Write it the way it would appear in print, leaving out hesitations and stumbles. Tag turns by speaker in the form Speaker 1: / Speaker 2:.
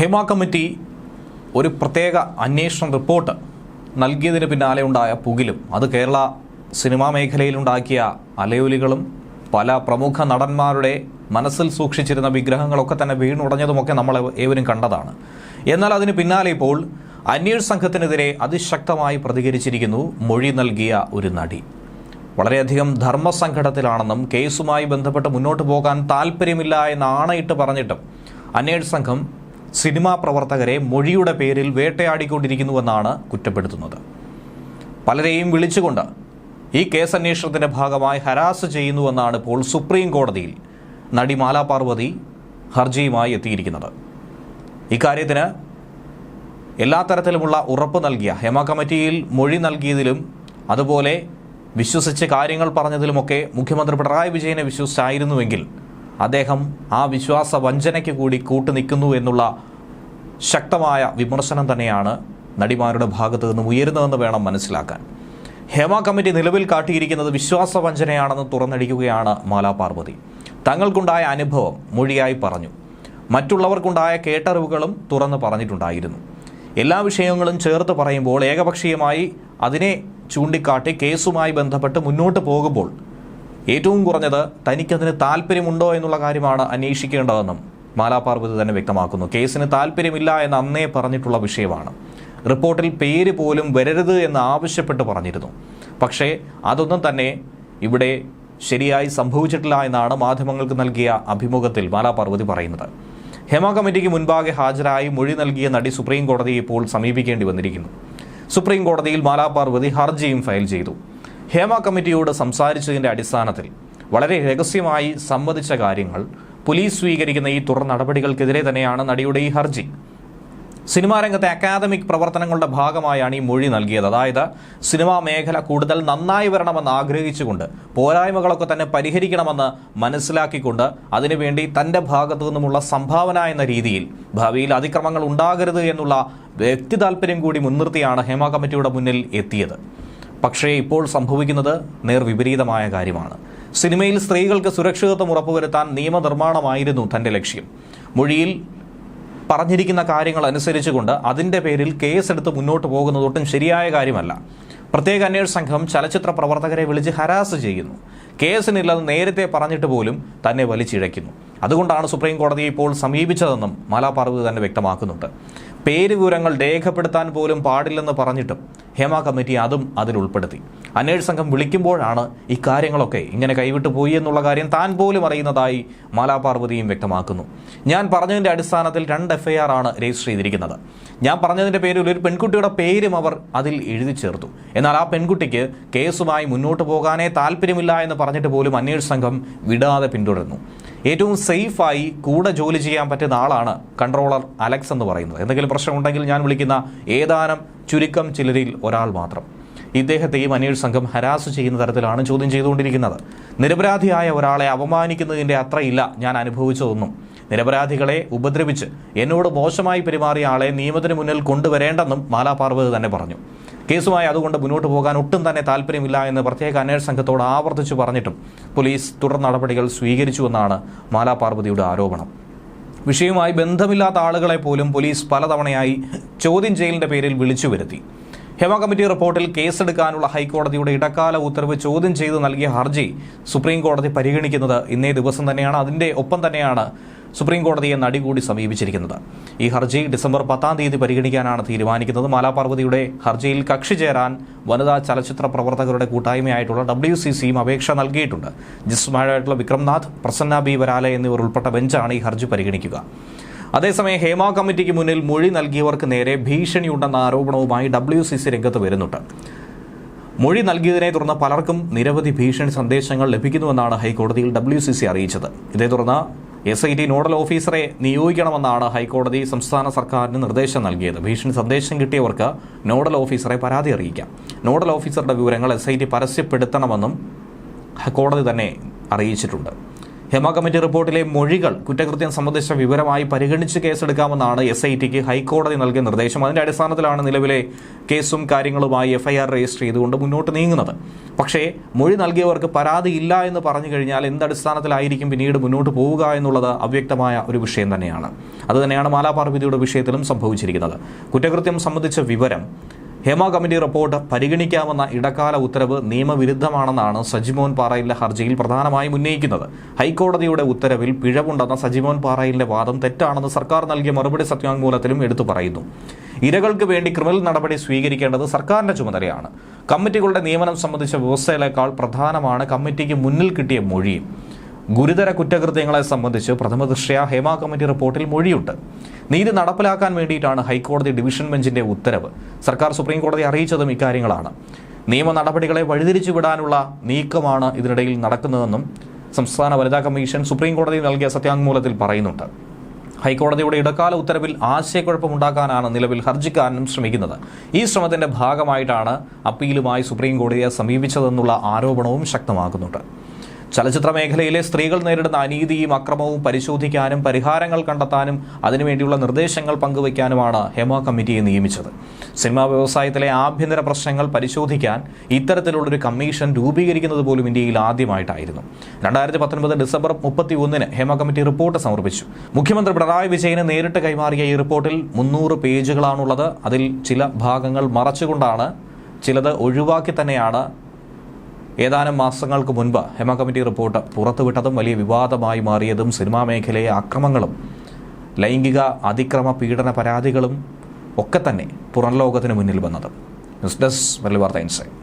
Speaker 1: Hema committee ഒരു പ്രത്യേക അന്വേഷണ റിപ്പോർട്ട് നൽകിയതിന് പിന്നാലെ ഉണ്ടായ പുകിലും അത് കേരള സിനിമാ മേഖലയിലുണ്ടാക്കിയ അലയൊലികളും പല പ്രമുഖ നടന്മാരുടെ മനസ്സിൽ സൂക്ഷിച്ചിരുന്ന വിഗ്രഹങ്ങളൊക്കെ തന്നെ വീണുടഞ്ഞതുമൊക്കെ നമ്മൾ ഏവരും കണ്ടതാണ്. എന്നാൽ അതിന് പിന്നാലെ ഇപ്പോൾ അന്വേഷണ സംഘത്തിനെതിരെ അതിശക്തമായി പ്രതികരിച്ചിരിക്കുന്നു മൊഴി നൽകിയ ഒരു നടി. വളരെയധികം ധർമ്മസങ്കടത്തിലാണെന്നും കേസുമായി ബന്ധപ്പെട്ട് മുന്നോട്ട് പോകാൻ താല്പര്യമില്ല എന്ന് ആണയിട്ട് പറഞ്ഞിട്ടും അന്വേഷണ സംഘം സിനിമാ പ്രവർത്തകരെ മൊഴിയുടെ പേരിൽ വേട്ടയാടിക്കൊണ്ടിരിക്കുന്നുവെന്നാണ് കുറ്റപ്പെടുത്തുന്നത്. പലരെയും വിളിച്ചുകൊണ്ട് ഈ കേസ് അന്വേഷണത്തിന്റെ ഭാഗമായി ഹരാസ് ചെയ്യുന്നുവെന്നാണ് ഇപ്പോൾ സുപ്രീം കോടതിയിൽ നടി മാലാ പാർവതി ഹർജിയുമായി എത്തിയിരിക്കുന്നത്. ഇക്കാര്യത്തിന് എല്ലാ തരത്തിലുമുള്ള ഉറപ്പ് നൽകിയ ഹേമ കമ്മിറ്റിയിൽ മൊഴി നൽകിയതിലും അതുപോലെ വിശ്വസിച്ച് കാര്യങ്ങൾ പറഞ്ഞതിലുമൊക്കെ മുഖ്യമന്ത്രി പിണറായി വിജയനെ വിശ്വസിച്ചായിരുന്നുവെങ്കിൽ അദ്ദേഹം ആ വിശ്വാസ വഞ്ചനയ്ക്ക് കൂടി കൂട്ടുനിൽക്കുന്നു എന്നുള്ള ശക്തമായ വിമർശനം തന്നെയാണ് നടിമാരുടെ ഭാഗത്തു നിന്നും ഉയരുന്നതെന്ന് വേണം മനസ്സിലാക്കാൻ. ഹേമ കമ്മിറ്റി നിലവിൽ കാട്ടിയിരിക്കുന്നത് വിശ്വാസ വഞ്ചനയാണെന്ന് തുറന്നടിക്കുകയാണ് മാലാ പാർവതി. തങ്ങൾക്കുണ്ടായ അനുഭവം മൊഴിയായി പറഞ്ഞു. മറ്റുള്ളവർക്കുണ്ടായ കേട്ടറിവുകളും തുറന്ന് പറഞ്ഞിട്ടുണ്ടായിരുന്നു. എല്ലാ വിഷയങ്ങളും ചേർത്ത് പറയുമ്പോൾ ഏകപക്ഷീയമായി അതിനെ ചൂണ്ടിക്കാട്ടി കേസുമായി ബന്ധപ്പെട്ട് മുന്നോട്ട് പോകുമ്പോൾ ഏറ്റവും കുറഞ്ഞത് തനിക്കതിന് താല്പര്യമുണ്ടോ എന്നുള്ള കാര്യമാണ് അന്വേഷിക്കേണ്ടതെന്നും മാലാ പാർവതി തന്നെ വ്യക്തമാക്കുന്നു. കേസിന് താല്പര്യമില്ല എന്ന് അന്നേ പറഞ്ഞിട്ടുള്ള വിഷയമാണ്. റിപ്പോർട്ടിൽ പേര് പോലും വരരുത് എന്ന് ആവശ്യപ്പെട്ട് പറഞ്ഞിരുന്നു. പക്ഷേ അതൊന്നും തന്നെ ഇവിടെ ശരിയായി സംഭവിച്ചിട്ടില്ല എന്നാണ് മാധ്യമങ്ങൾക്ക് നൽകിയ അഭിമുഖത്തിൽ മാലാ പാർവതി പറയുന്നത്. ഹേമ കമ്മിറ്റിക്ക് മുൻപാകെ ഹാജരായി മൊഴി നൽകിയ നടി സുപ്രീം കോടതിയെ ഇപ്പോൾ സമീപിക്കേണ്ടി വന്നിരിക്കുന്നു. സുപ്രീം കോടതിയിൽ മാലാ പാർവതി ഹർജിയും ഫയൽ ചെയ്തു. ഹേമ കമ്മിറ്റിയോട് സംസാരിച്ചതിൻ്റെ അടിസ്ഥാനത്തിൽ വളരെ രഹസ്യമായി സമ്മതിച്ച കാര്യങ്ങൾ പോലീസ് സ്വീകരിക്കുന്ന ഈ തുടർ നടപടികൾക്കെതിരെ തന്നെയാണ് നടിയുടെ ഈ ഹർജി. സിനിമാ രംഗത്തെ അക്കാദമിക് പ്രവർത്തനങ്ങളുടെ ഭാഗമായാണ് ഈ മൊഴി നൽകിയത്. അതായത് സിനിമാ മേഖല കൂടുതൽ നന്നായി വരണമെന്ന് ആഗ്രഹിച്ചുകൊണ്ട് പോരായ്മകളൊക്കെ തന്നെ പരിഹരിക്കണമെന്ന് മനസ്സിലാക്കിക്കൊണ്ട് അതിനുവേണ്ടി തൻ്റെ ഭാഗത്തു നിന്നുമുള്ള സംഭാവന എന്ന രീതിയിൽ ഭാവിയിൽ അതിക്രമങ്ങൾ ഉണ്ടാകരുത് എന്നുള്ള വ്യക്തി താല്പര്യം കൂടി മുൻനിർത്തിയാണ് ഹേമ കമ്മിറ്റിയുടെ മുന്നിൽ എത്തിയത്. പക്ഷേ ഇപ്പോൾ സംഭവിക്കുന്നത് നേർവിപരീതമായ കാര്യമാണ്. സിനിമയിൽ സ്ത്രീകൾക്ക് സുരക്ഷിതത്വം ഉറപ്പുവരുത്താൻ നിയമനിർമ്മാണമായിരുന്നു തൻ്റെ ലക്ഷ്യം. മൊഴിയിൽ പറഞ്ഞിരിക്കുന്ന കാര്യങ്ങൾ അനുസരിച്ചുകൊണ്ട് അതിൻ്റെ പേരിൽ കേസെടുത്ത് മുന്നോട്ട് പോകുന്നത് ഒട്ടും ശരിയായ കാര്യമല്ല. പ്രത്യേക അന്വേഷണ സംഘം ചലച്ചിത്ര പ്രവർത്തകരെ വിളിച്ച് ഹരാസ് ചെയ്യുന്നു. കേസിനില്ലെന്ന് നേരത്തെ പറഞ്ഞിട്ട് പോലും തന്നെ വലിച്ചിഴയ്ക്കുന്നു. അതുകൊണ്ടാണ് സുപ്രീം കോടതിയെ ഇപ്പോൾ സമീപിച്ചതെന്നും മാലാ പാർവതി തന്നെ വ്യക്തമാക്കുന്നുണ്ട്. പേര് വിവരങ്ങൾ രേഖപ്പെടുത്താൻ പോലും പാടില്ലെന്ന് പറഞ്ഞിട്ടും ഹേമ കമ്മിറ്റി അതും അതിൽ ഉൾപ്പെടുത്തി. അന്വേഷണ സംഘം വിളിക്കുമ്പോഴാണ് ഇക്കാര്യങ്ങളൊക്കെ ഇങ്ങനെ കൈവിട്ടു പോയി എന്നുള്ള കാര്യം താൻ പോലും അറിയുന്നതായി മാലാ പാർവതിയും വ്യക്തമാക്കുന്നു. ഞാൻ പറഞ്ഞതിൻ്റെ അടിസ്ഥാനത്തിൽ 2 FIR ആണ് രജിസ്റ്റർ ചെയ്തിരിക്കുന്നത്. ഞാൻ പറഞ്ഞതിൻ്റെ പേരിൽ ഒരു പെൺകുട്ടിയുടെ പേരും അവർ അതിൽ എഴുതി ചേർത്തു. എന്നാൽ ആ പെൺകുട്ടിക്ക് കേസുമായി മുന്നോട്ട് പോകാനേ താല്പര്യമില്ല എന്ന് പറഞ്ഞിട്ട് പോലും അന്വേഷണ സംഘം വിടാതെ പിന്തുടരുന്നു. ഏറ്റവും സേഫായി കൂടെ ജോലി ചെയ്യാൻ പറ്റുന്ന ആളാണ് കൺട്രോളർ അലക്സ് എന്ന് പറയുന്നത്. എന്തെങ്കിലും പ്രശ്നമുണ്ടെങ്കിൽ ഞാൻ വിളിക്കുന്ന ഏതാനും ചുരുക്കം ചിലരിൽ ഒരാൾ മാത്രം. ഇദ്ദേഹത്തെയും അന്വേഷണ സംഘം ഹരാസ് ചെയ്യുന്ന തരത്തിലാണ് ചോദ്യം ചെയ്തുകൊണ്ടിരിക്കുന്നത്. നിരപരാധിയായ ഒരാളെ അപമാനിക്കുന്നതിൻ്റെ അത്രയില്ല ഞാൻ അനുഭവിച്ചതൊന്നും. നിരപരാധികളെ ഉപദ്രവിച്ച് എന്നോട് മോശമായി പെരുമാറിയ ആളെ നിയമത്തിന് മുന്നിൽ കൊണ്ടുവരേണ്ടെന്നും മാലാ പാർവതി തന്നെ പറഞ്ഞു. കേസുമായി അതുകൊണ്ട് മുന്നോട്ട് പോകാൻ ഒട്ടും തന്നെ താല്പര്യമില്ല എന്ന് പ്രത്യേക അന്വേഷണ സംഘത്തോട് ആവർത്തിച്ചു പറഞ്ഞിട്ടും പോലീസ് തുടർ നടപടികൾ സ്വീകരിച്ചുവെന്നാണ് മാലാ പാർവതിയുടെ ആരോപണം. വിഷയവുമായി ബന്ധമില്ലാത്ത ആളുകളെ പോലും പോലീസ് പലതവണയായി ചോദ്യം ചെയ്യലിന്റെ പേരിൽ വിളിച്ചു വരുത്തി. ഹേമ കമ്മിറ്റി റിപ്പോർട്ടിൽ കേസെടുക്കാനുള്ള ഹൈക്കോടതിയുടെ ഇടക്കാല ഉത്തരവ് ചോദ്യം ചെയ്ത് നൽകിയ ഹർജി സുപ്രീം കോടതി പരിഗണിക്കുന്നത് ഇന്നേ ദിവസം തന്നെയാണ്. അതിൻ്റെ ഒപ്പം തന്നെയാണ് സുപ്രീം കോടതിയെ നടി കൂടി സമീപിച്ചിരിക്കുന്നത്. ഈ ഹർജി ഡിസംബർ 10-ാം തീയതി പരിഗണിക്കാനാണ് തീരുമാനിക്കുന്നത്. മാലാ പാർവതിയുടെ ഹർജിയിൽ കക്ഷി ചേരാൻ വനിതാ ചലച്ചിത്ര പ്രവർത്തകരുടെ കൂട്ടായ്മയായിട്ടുള്ള WCCയും അപേക്ഷ നൽകിയിട്ടുണ്ട്. ജസ്റ്റിസുമാരായിട്ടുള്ള വിക്രംനാഥ്, പ്രസന്ന ബി വരാലെ എന്നിവർ ഉൾപ്പെട്ട ബെഞ്ചാണ് ഈ ഹർജി പരിഗണിക്കുക. അതേസമയം ഹേമ കമ്മിറ്റിക്ക് മുന്നിൽ മൊഴി നൽകിയവർക്ക് നേരെ ഭീഷണിയുണ്ടെന്ന ആരോപണവുമായി WCC രംഗത്ത് വരുന്നുണ്ട്. മൊഴി നൽകിയതിനെ തുടർന്ന് പലർക്കും നിരവധി ഭീഷണി സന്ദേശങ്ങൾ ലഭിക്കുന്നുവെന്നാണ് ഹൈക്കോടതിയിൽ WCC അറിയിച്ചത്. ഇതേ തുടർന്ന് SIT നോഡൽ ഓഫീസറെ നിയോഗിക്കണമെന്നാണ് ഹൈക്കോടതി സംസ്ഥാന സർക്കാരിന് നിർദ്ദേശം നൽകിയത്. ഭീഷണി സന്ദേശം കിട്ടിയവർക്ക് നോഡൽ ഓഫീസറെ പരാതി അറിയിക്കാം. നോഡൽ ഓഫീസറുടെ വിവരങ്ങൾ SIT പരസ്യപ്പെടുത്തണമെന്നും കോടതി തന്നെ അറിയിച്ചിട്ടുണ്ട്. ഹേമ കമ്മിറ്റി റിപ്പോർട്ടിലെ മൊഴികൾ കുറ്റകൃത്യം സംബന്ധിച്ച വിവരമായി പരിഗണിച്ച് കേസെടുക്കാമെന്നാണ് SITക്ക് ഹൈക്കോടതി നൽകിയ നിർദ്ദേശം. അതിന്റെ അടിസ്ഥാനത്തിലാണ് നിലവിലെ കേസും കാര്യങ്ങളുമായി FIR രജിസ്റ്റർ ചെയ്തുകൊണ്ട് മുന്നോട്ട് നീങ്ങുന്നത്. പക്ഷേ മൊഴി നൽകിയവർക്ക് പരാതിയില്ല എന്ന് പറഞ്ഞു കഴിഞ്ഞാൽ എന്തടിസ്ഥാനത്തിലായിരിക്കും പിന്നീട് മുന്നോട്ട് പോവുക എന്നുള്ളത് അവ്യക്തമായ ഒരു വിഷയം തന്നെയാണ്. അതുതന്നെയാണ് മാലാപാർവതിയുടെ വിഷയത്തിലും സംഭവിച്ചിരിക്കുന്നത്. കുറ്റകൃത്യം സംബന്ധിച്ച വിവരം ഹേമ കമ്മിറ്റി റിപ്പോർട്ട് പരിഗണിക്കാമെന്ന ഇടക്കാല ഉത്തരവ് നിയമവിരുദ്ധമാണെന്നാണ് സജിമോൻ പാറയിലിന്റെ ഹർജിയിൽ പ്രധാനമായും ഉന്നയിക്കുന്നത്. ഹൈക്കോടതിയുടെ ഉത്തരവിൽ പിഴവുണ്ടെന്ന സജിമോൻ പാറയിലിന്റെ വാദം തെറ്റാണെന്ന് സർക്കാർ നൽകിയ മറുപടി സത്യവാങ്മൂലത്തിലും എടുത്തു പറയുന്നു. ഇരകൾക്ക് വേണ്ടി ക്രിമിനൽ നടപടി സ്വീകരിക്കേണ്ടത് സർക്കാരിന്റെ ചുമതലയാണ്. കമ്മിറ്റികളുടെ നിയമനം സംബന്ധിച്ച വ്യവസ്ഥയിലേക്കാൾ പ്രധാനമാണ് കമ്മിറ്റിക്ക് മുന്നിൽ കിട്ടിയ മൊഴിയും. ഗുരുതര കുറ്റകൃത്യങ്ങളെ സംബന്ധിച്ച് പ്രഥമദൃഷ്ട്യാ ഹേമ കമ്മിറ്റി റിപ്പോർട്ടിൽ മൊഴിയുണ്ട്. നീതി നടപ്പിലാക്കാൻ വേണ്ടിയിട്ടാണ് ഹൈക്കോടതി ഡിവിഷൻ ബെഞ്ചിന്റെ ഉത്തരവ്. സർക്കാർ സുപ്രീം കോടതി അറിയിച്ചതും ഇക്കാര്യങ്ങളാണ്. നിയമ നടപടികളെ വഴിതിരിച്ചു വിടാനുള്ള നീക്കമാണ് ഇതിനിടയിൽ നടക്കുന്നതെന്നും സംസ്ഥാന വനിതാ കമ്മീഷൻ സുപ്രീം കോടതിയിൽ നൽകിയ സത്യാങ്മൂലത്തിൽ പറയുന്നുണ്ട്. ഹൈക്കോടതിയുടെ ഇടക്കാല ഉത്തരവിൽ ആശയക്കുഴപ്പമുണ്ടാക്കാനാണ് നിലവിൽ ഹർജിക്കാരനും ശ്രമിക്കുന്നത്. ഈ ശ്രമത്തിന്റെ ഭാഗമായിട്ടാണ് അപ്പീലുമായി സുപ്രീം കോടതിയെ സമീപിച്ചതെന്നുള്ള ആരോപണവും ശക്തമാകുന്നുണ്ട്. ചലച്ചിത്ര മേഖലയിലെ സ്ത്രീകൾ നേരിടുന്ന അനീതിയും അക്രമവും പരിശോധിക്കാനും പരിഹാരങ്ങൾ കണ്ടെത്താനും അതിനുവേണ്ടിയുള്ള നിർദ്ദേശങ്ങൾ പങ്കുവയ്ക്കാനുമാണ് ഹേമ കമ്മിറ്റിയെ നിയമിച്ചത്. സിനിമാ വ്യവസായത്തിലെ ആഭ്യന്തര പ്രശ്നങ്ങൾ പരിശോധിക്കാൻ ഇത്തരത്തിലുള്ളൊരു കമ്മീഷൻ രൂപീകരിക്കുന്നത് പോലും ഇന്ത്യയിൽ ആദ്യമായിട്ടായിരുന്നു. 2019 ഡിസംബർ 31 ഹേമ കമ്മിറ്റി റിപ്പോർട്ട് സമർപ്പിച്ചു. മുഖ്യമന്ത്രി പിണറായി വിജയന് നേരിട്ട് കൈമാറിയ ഈ റിപ്പോർട്ടിൽ 300 പേജുകളാണുള്ളത്. അതിൽ ചില ഭാഗങ്ങൾ മറച്ചുകൊണ്ടാണ്, ചിലത് ഒഴിവാക്കി തന്നെയാണ് ഏതാനും മാസങ്ങൾക്ക് മുൻപ് ഹേമ കമ്മിറ്റി റിപ്പോർട്ട് പുറത്തുവിട്ടതും വലിയ വിവാദമായി മാറിയതും സിനിമാ മേഖലയെ അക്രമങ്ങളും ലൈംഗിക അതിക്രമ പീഡന പരാതികളും ഒക്കെ തന്നെ പുറം ലോകത്തിന് മുന്നിൽ വന്നത്. ന്യൂസ് ഡെസ്ക് മലയാളി വാർത്ത ഇൻസൈറ്റ്.